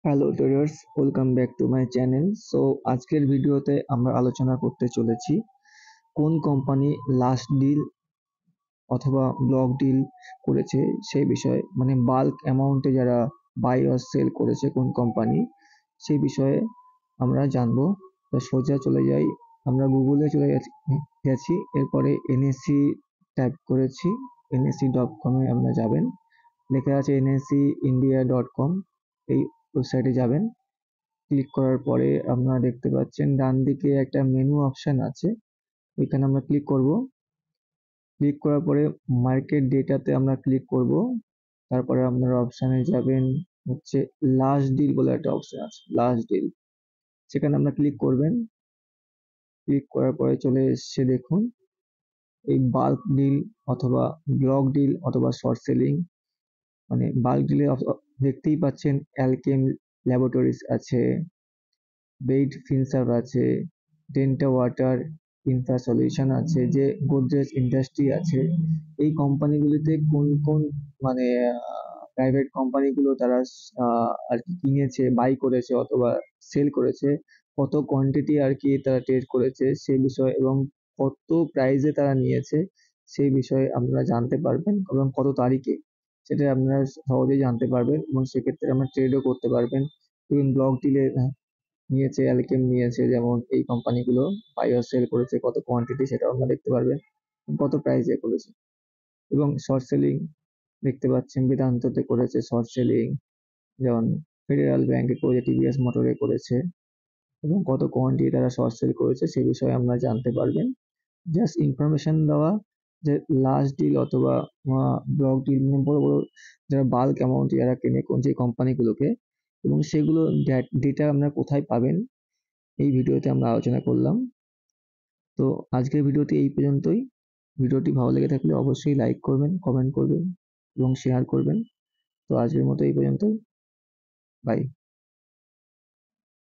Hello traders, welcome back to my channel. So আজকের ভিডিওতে আমরা আলোচনা করতে চলেছি কোন কোম্পানি লাস্ট ডিল অথবা ব্লক ডিল করেছে সেই বিষয়ে, মানে বাল্ক অ্যামাউন্টে যারা বাই অর সেল করেছে কোন কোম্পানি, সেই বিষয়ে আমরা জানবো। তো সোজা চলে যাই, আমরা গুগলে চলে গেছি, এরপরে এনএসসি টাইপ করেছি, NSE.com আমরা যাবেন, লেখা আছে NSEindia.com, এই ওয়েবসাইটে যাবেন। ক্লিক করার পরে আপনারা দেখতে পাচ্ছেন ডান দিকে একটা মেনু অপশন আছে, এখানে আমরা ক্লিক করব। ক্লিক করার পরে মার্কেট ডেটাতে আমরা ক্লিক করব। তারপরে আপনারা অপশানে যাবেন হচ্ছে লাস্ট ডিল বলে একটা অপশন আছে, লাস্ট ডিল, সেখানে আমরা ক্লিক করবেন। ক্লিক করার পরে চলে এসছে, দেখুন এই বাল্ক ডিল অথবা ব্লক ডিল অথবা শর্ট সেলিং। মানে বাল্ক ডিলে দেখতেই পাচ্ছেন অ্যালকেম ল্যাবরেটরিজ আছে, বেইড ফিনসার্ভ আছে, ডেন্টা ওয়াটার ইনফ্রা সলিউশন আছে, যে গোদরেজ ইন্ডাস্ট্রি আছে। এই কোম্পানিগুলিতে কোন কোন মানে প্রাইভেট কোম্পানিগুলো তারা আর কি কিনেছে, বাই করেছে অথবা সেল করেছে, কত কোয়ান্টিটি আর কি তারা ট্রেড করেছে সেই বিষয়ে, এবং কত প্রাইসে তারা নিয়েছে সেই বিষয়ে আপনারা জানতে পারবেন, এবং কত তারিখে সেটা আপনারা সহজেই জানতে পারবেন, এবং সেক্ষেত্রে আমরা ট্রেডও করতে পারবেন। ইভেন ব্লক ডিলে নিয়েছে, অ্যালকেম নিয়েছে, যেমন এই কোম্পানিগুলো বাই অর সেল করেছে, কত কোয়ান্টিটি সেটাও আমরা দেখতে পারবেন, কত প্রাইসে করেছে। এবং শর্ট সেলিং দেখতে পাচ্ছেন বেদান্ততে করেছে শর্ট সেলিং, যেমন ফেডারেল ব্যাংকে করেছে, টিভিএস মোটরে করেছে, এবং কত কোয়ান্টিটি তারা শর্ট সেল করেছে সে বিষয়ে আমরা জানতে পারবেন। জাস্ট ইনফরমেশন দেওয়া যে লাস্ট ডিল অথবা ব্লক ডিল, মানে বড় বড় যারা বাল্ক অ্যামাউন্ট যারা কেনে কোন যে কোম্পানিগুলোকে, এবং সেগুলো ডেটা আপনারা কোথায় পাবেন এই ভিডিওতে আমরা আলোচনা করলাম। তো আজকের ভিডিওটি এই পর্যন্তই। ভিডিওটি ভালো লেগে থাকলে অবশ্যই লাইক করবেন, কমেন্ট করবেন এবং শেয়ার করবেন। তো আজকের মতো এই পর্যন্তই। বাই।